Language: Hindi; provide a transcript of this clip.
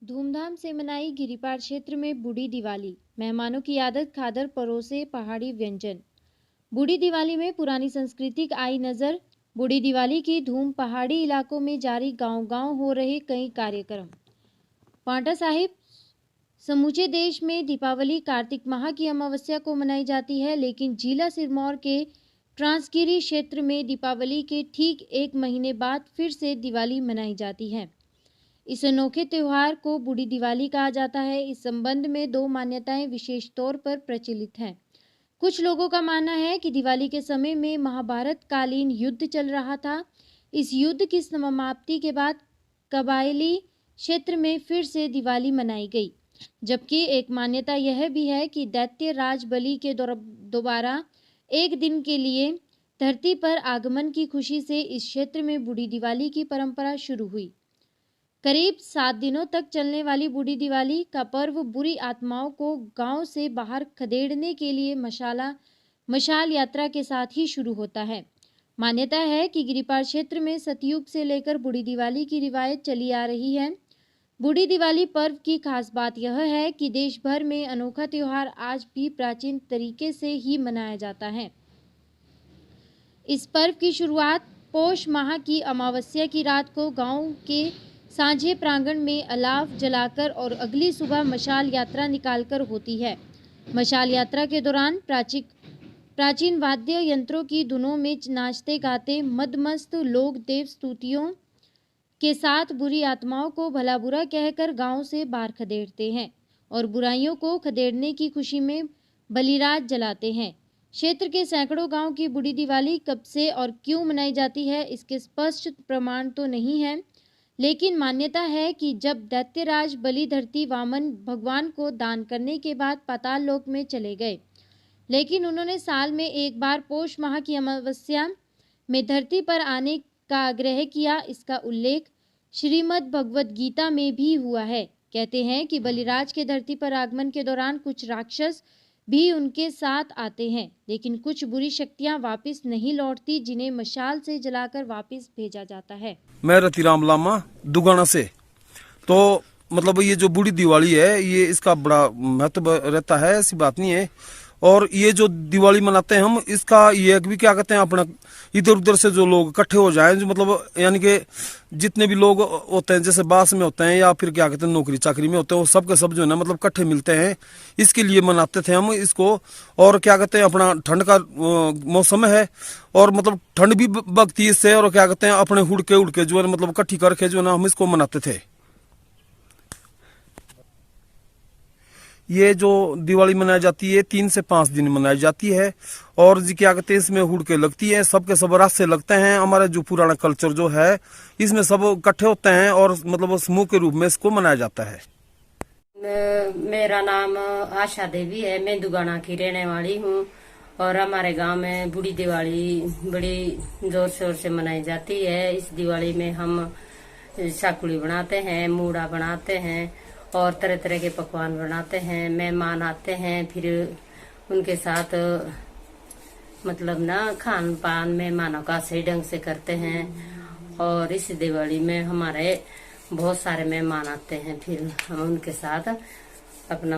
धूमधाम से मनाई गिरिपार क्षेत्र में बूढ़ी दिवाली। मेहमानों की आदत खादर परोसे पहाड़ी व्यंजन। बूढ़ी दिवाली में पुरानी संस्कृति आई नजर। बूढ़ी दिवाली की धूम पहाड़ी इलाकों में जारी, गांव-गांव हो रहे कई कार्यक्रम। पांटा साहिब समूचे देश में दीपावली कार्तिक माह की अमावस्या को मनाई जाती है, लेकिन जिला सिरमौर के ट्रांसगिरी क्षेत्र में दीपावली के ठीक एक महीने बाद फिर से दिवाली मनाई जाती है। इस अनोखे त्योहार को बूढ़ी दिवाली कहा जाता है। इस संबंध में दो मान्यताएं विशेष तौर पर प्रचलित हैं। कुछ लोगों का मानना है कि दिवाली के समय में महाभारत कालीन युद्ध चल रहा था। इस युद्ध की समाप्ति के बाद कबायली क्षेत्र में फिर से दिवाली मनाई गई, जबकि एक मान्यता यह भी है कि दैत्य राज बलि के दोबारा एक दिन के लिए धरती पर आगमन की खुशी से इस क्षेत्र में बूढ़ी दिवाली की परंपरा शुरू हुई। करीब 7 दिनों तक चलने वाली बूढ़ी दिवाली का पर्व बुरी आत्माओं को गांव से बाहर खदेड़ने के लिए मशाल यात्रा के साथ ही शुरू होता है। मान्यता है कि गिरिपार क्षेत्र में सतयुग से लेकर बूढ़ी दिवाली की रिवायत चली आ रही है। बूढ़ी दिवाली पर्व की खास बात यह है कि देश भर में अनोखा त्योहार आज भी प्राचीन तरीके से ही मनाया जाता है। इस पर्व की शुरुआत पौष माह की अमावस्या की रात को गांव के सांझे प्रांगण में अलाव जलाकर और अगली सुबह मशाल यात्रा निकालकर होती है। मशाल यात्रा के दौरान प्राचीन वाद्य यंत्रों की धुनों में नाचते गाते मदमस्त लोग देव स्तुतियों के साथ बुरी आत्माओं को भला बुरा कहकर गांव से बाहर खदेड़ते हैं और बुराइयों को खदेड़ने की खुशी में बलिराज जलाते हैं। क्षेत्र के सैकड़ों गांव की बूढ़ी दिवाली कब से और क्यों मनाई जाती है, इसके स्पष्ट प्रमाण तो नहीं है, लेकिन मान्यता है कि जब दैत्यराज बलि धरती वामन भगवान को दान करने के बाद पाताल लोक में चले गए, लेकिन उन्होंने साल में एक बार पौष माह की अमावस्या में धरती पर आने का आग्रह किया। इसका उल्लेख श्रीमद् भगवद गीता में भी हुआ है। कहते हैं कि बलिराज के धरती पर आगमन के दौरान कुछ राक्षस भी उनके साथ आते हैं, लेकिन कुछ बुरी शक्तियां वापस नहीं लौटती, जिन्हें मशाल से जलाकर वापस भेजा जाता है। मैं रतिराम लामा दुगाना से। तो मतलब ये जो बूढ़ी दिवाली है, ये इसका बड़ा महत्व रहता है, ऐसी बात नहीं है। और ये जो दिवाली मनाते हैं हम, इसका ये भी क्या कहते हैं, अपना इधर उधर से जो लोग इकट्ठे हो जाएं, जो मतलब यानी कि जितने भी लोग होते हैं, जैसे बास में होते हैं या फिर क्या कहते हैं नौकरी चाकरी में होते हैं, वो सब के सब जो है ना मतलब इकट्ठे मिलते हैं। इसके लिए मनाते थे हम इसको। और क्या कहते हैं, अपना ठंड का मौसम है और मतलब ठंड भी बगती इससे, और क्या कहते हैं अपने उड़ के जो है मतलब इकट्ठी करके जो है ना हम इसको मनाते थे। ये जो दिवाली मनाई जाती है 3 से 5 दिन मनाई जाती है। और जी क्या कहते हैं, इसमें हुड़के लगती है, सबके सब रात से लगते हैं। हमारा जो पुराना कल्चर जो है, इसमें सब इकट्ठे होते हैं और मतलब समूह के रूप में इसको मनाया जाता है। मेरा नाम आशा देवी है, मैं दुगाना की रहने वाली हूँ। और हमारे गांव में बूढ़ी दिवाली बड़ी जोर शोर से मनाई जाती है। इस दिवाली में हम साकुड़ी बनाते हैं, मूड़ा बनाते हैं और तरह तरह के पकवान बनाते हैं। मेहमान आते हैं, फिर उनके साथ मतलब ना खान पान मेहमानों का सही ढंग से करते हैं। और इस दिवाली में हमारे बहुत सारे मेहमान आते हैं, फिर हम उनके साथ अपना